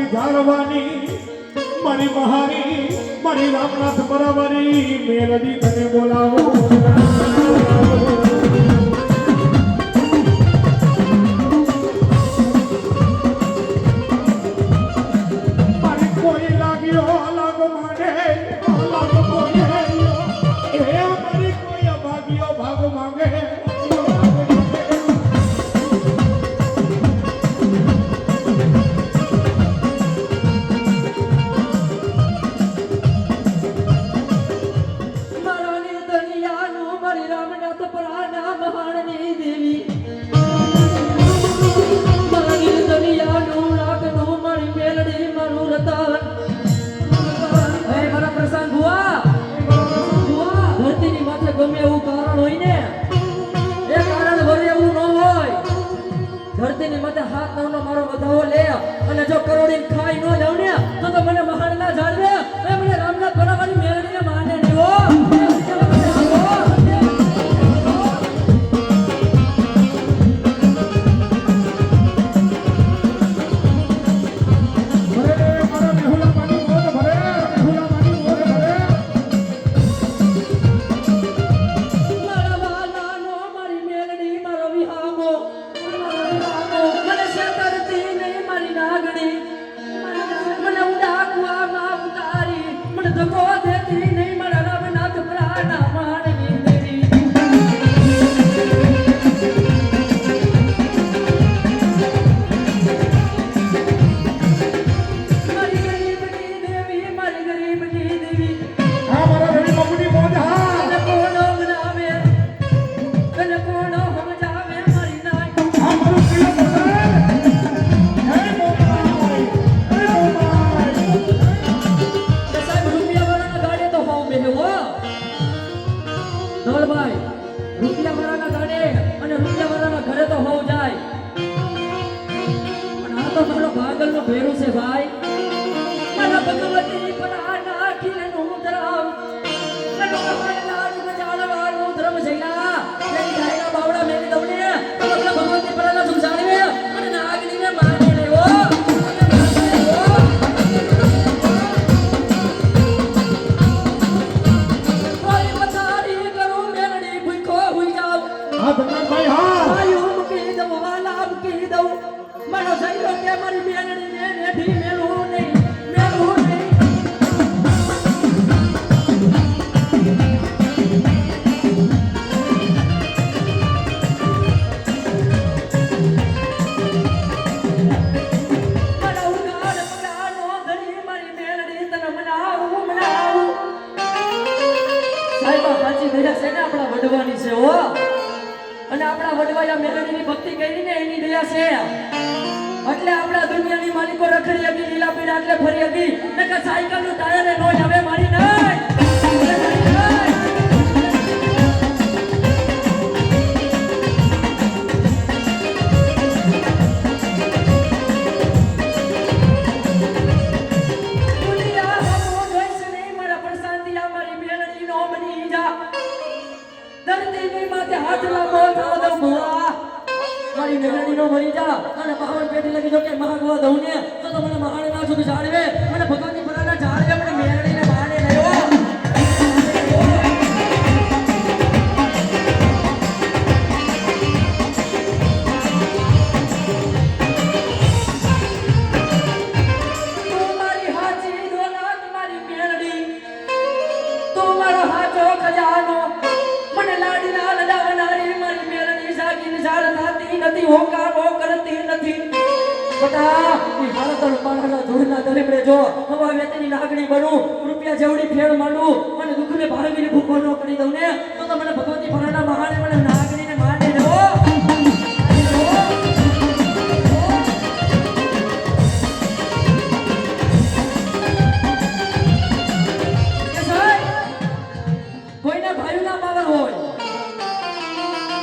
મારી જાળવાની મારી મહારી મારી રામનાથ બરાબરી મેલડી તને બોલાવો મારી કોઈ લાગ્યો લાગો માને લાગો કોઈ એ મારી કોઈ ભાગ્યો ભાગ માંગે ધરતીની માથે હાથ નવનો મારો વધાવો લે અને જો કરોડી ખાઈ ન જાવ ને તો મને મહાન ના જાળવે મને રામનાથ બરાબરની મેળવીને માને નહીં હો ભેરું છે ભાઈ મારા ભગવતી પરા નાખીને નું ધરાવ મને લાડ મજાળવાનું ધર્મ જઈલા તેની જાયના બાવડા મેલી દવને તો ભગવતી પરાના સમજાવે અને નાગલીને માને લેવો કોઈ મતારી કરું મેલડી ભૂખો હોઈ જાવ હા ધનભાઈ હા આયુ મૂકી દઉં વાલા મૂકી દઉં મારો સૈરો કે મારી મેલડી નેઠી મેલું નહીં મેલું નહીં મારા ઉગાડ પગાનો ધરી મારી મેલડી તને મનાવું સાહેબ સાચી દયા છે ને આપણા વડવાની છે હો અને આપણા વડવાયા મેલડીની ભક્તિ કરી ને એની દયા છે એટલે આપણા દુનિયાની માલિકો રખડી હતી લીલા પીડા એટલે ફરી હતી નકર સાયકલ નું ટાયર નો આવે મારી નહીં મારા પ્રશાંતિયા મારી મેલડી નો બની જા ધરતીની માથે હાથ લાગો થાવ ભુવા મારી મેલડી નો મરી જા અને મહાન પેટી લગી જો કે મહાગવા દઉં ને તો મને મહાન ના સુધી જાળવે મને ભગવતી પરાના જાળવે મને મેલડીને માને લેવો તું મારી હાચી દોલત મારી મેલડી તું મારો હાચો ખજાનો મને લાડીના લડાવનારી મારી મેલડી જાગીને ઝાડ થાતી નથી હોકારો કરતી નથી બટા એ હાલતળ પાળાના ધૂળના દલીમડે જો હવા વેતની નાગણી બનું રૂપિયા જેવડી ફેર માંડું મને દુઃખને ભાગીને ભૂખો ન કરી દઉં ને તો મને ભગવતી પરાના મહાને મને નાગણીને માને જો કોઈના ભાઈના પાવર હોય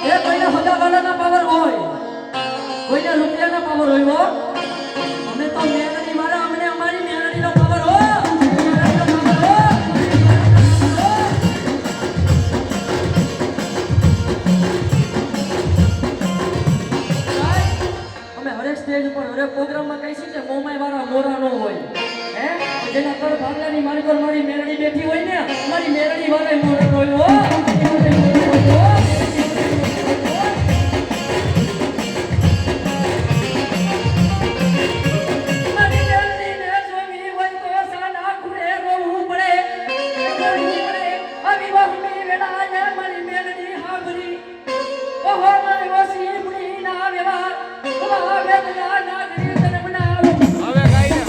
એ કોઈના હગાવાળાના પાવર હોય કોઈના રૂપિયાના પાવર હોય હો અમે તો મેલડી મારા અમને અમારી મેલડીનો પાવર હો પ્રોગ્રામમાં કહીશું કે મોમાય વાળા મોરા નો હોય હે જેના કર ભાગલાની મારી પર મારી મેરડી બેઠી હોય ને મારી મેરડી વાળા મોરા નો હોય હો મારી મેરડીને જોવી હોય તો સાના ખૂણે રોવું પડે આવી વહમી વેળાએ મારી મેરડી હાબરી ઓહો મારી વસી મુની ના વ્યવહાર ઓહો વેદના નાગરી તને બનાવ હવે ગાઈ દે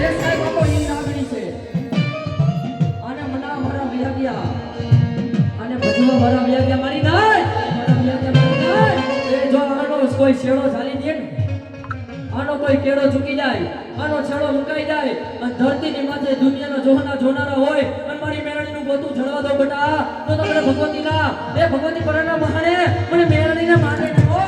એ સાહેબ બાપો ઈ નાગરી છે અને મના મારા વ્યાગ્યા અને ભજવા મારા વ્યાગ્યા મારી નાય મારા વ્યાગ્યા મારી નાય એ જો આનો કોઈ છેડો ચાલી દે ને આનો કોઈ કેળો ચૂકી જાય આનો છેડો મુકાઈ જાય અને ધરતીની માથે દુનિયાનો જોનારા હોય અને મારી મેરડીનું ગોતું જળવા દો બેટા તો તમને ભગવતીના એ ભગવતી પરના મહાને મને મેરડીને માને ને હો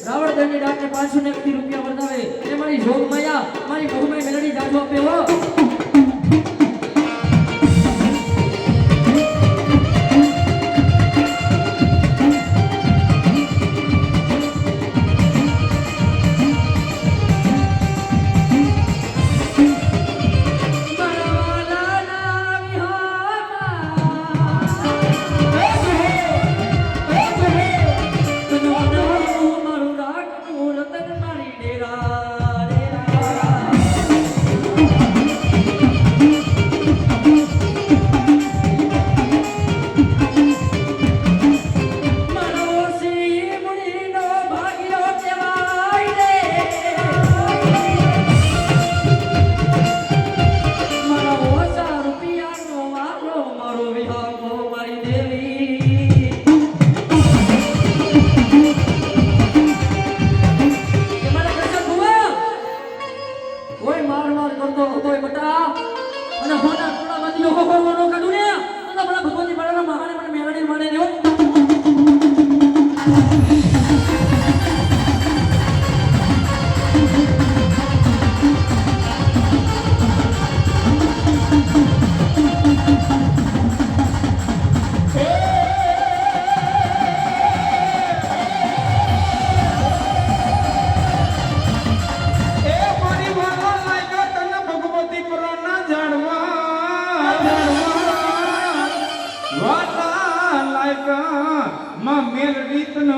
રાવણગઢની ડાકને 501 રૂપિયા વર્તાવે એ મારી જોગ માયા મારી બહુમાઈ મેલડી જાજો આપે હો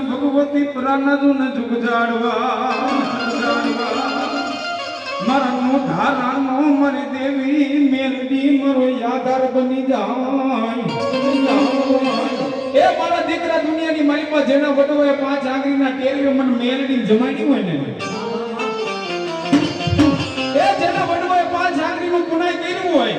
ભગવતી પ્રાણનું જુગ જાડવા મારા નો ધારાનો મારી દેવી મેલડી મારો યાદાર બની જાય એ મારા દીકરા દુનિયાની માલિકમાં જેના વડવાએ 5 આંગળીના ટેરીઓ મને મેલડી જમાડી હોય ને એ જેના વડવાએ 5 આંગળીનું પુનાઈ કર્યું હોય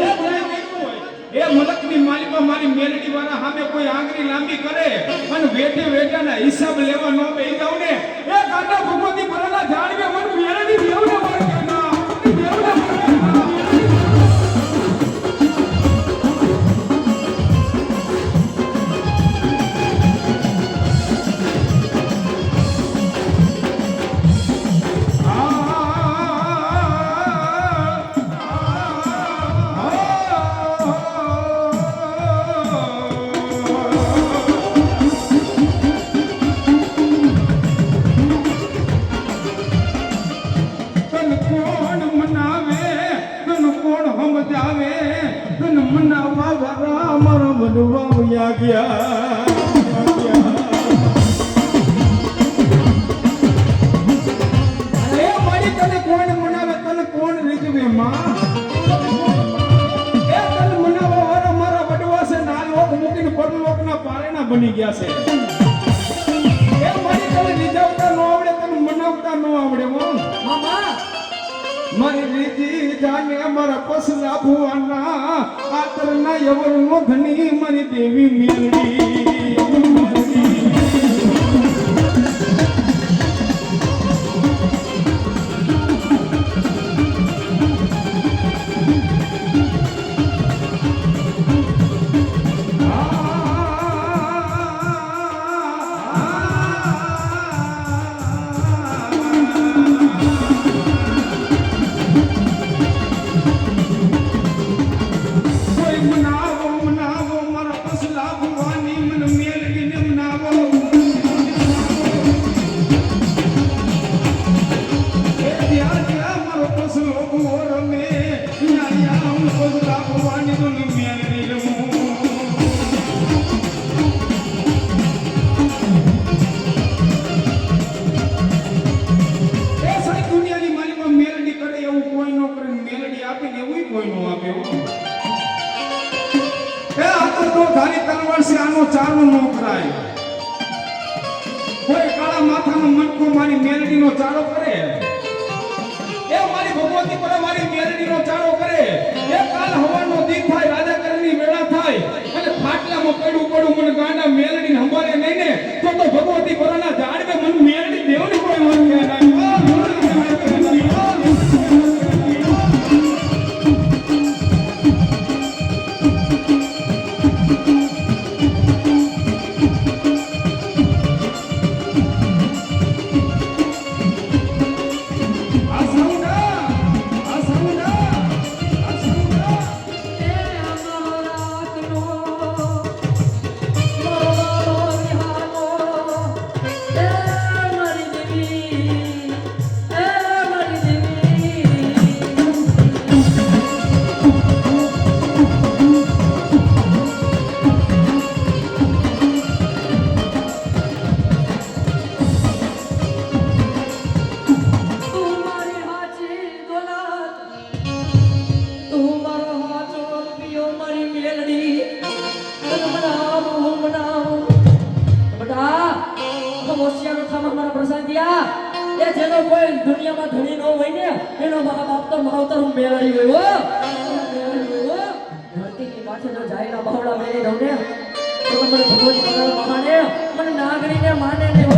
એ પુનાઈ કર્યું હોય એ મલકની માલિકમાં મારી મેલડી વાળા સામે કોઈ આંગળી લાંબી કરે અને વેઠે વેઠાના હિસાબ લેવા ન બેહી જાવ ને એ કાંટા ભગવતી પરાના જાણવે મને મેલડી દેવને માર કે ના દેવને બની ગયા છે એ મારી તને રીઝવતા ન આવડે તને મનાવતા ન આવડે મામા મારી રીજી જાને મારા પસલા ભુવાના આતરના યવરનો ધણી મારી દેવી મેલડી કોઈ કાળા માથાનો મનકો મારી મેલડીનો ચારો કરે એ મારી ભગવતી પર મારી મેલડીનો ચારો કરે એ કાલ હવાનો દી થાય રાજા કરની વેળા થાય અને ફાટલામાં પડું મને ગાંડા મેલડીને હંભારે નહીં ને તો ભગવતી પરના ઝાડવે મને મેલડી દેવની કોઈ મન કે ના એ અમારો રાતનો મારો નિહાળો એ મારી દેવી એ મારી દેવી તું મારી હાચી દોલત તું મારો હાચો રૂપિયો મારી મેલડી તને બનાવું બેટા સમસ્યાનો ખામાં મારા પ્રસાદિયા એ જેનો કોઈ દુનિયામાં ધણી ન હોય ને એનો મા બાપ તો માવતર મેળડી હોય ધરતીની માથે જો જાય ના બહોળા મેળી દઉં ને તો મને ભગવતી ભગવાન મહાને મને નાગરીને માને ને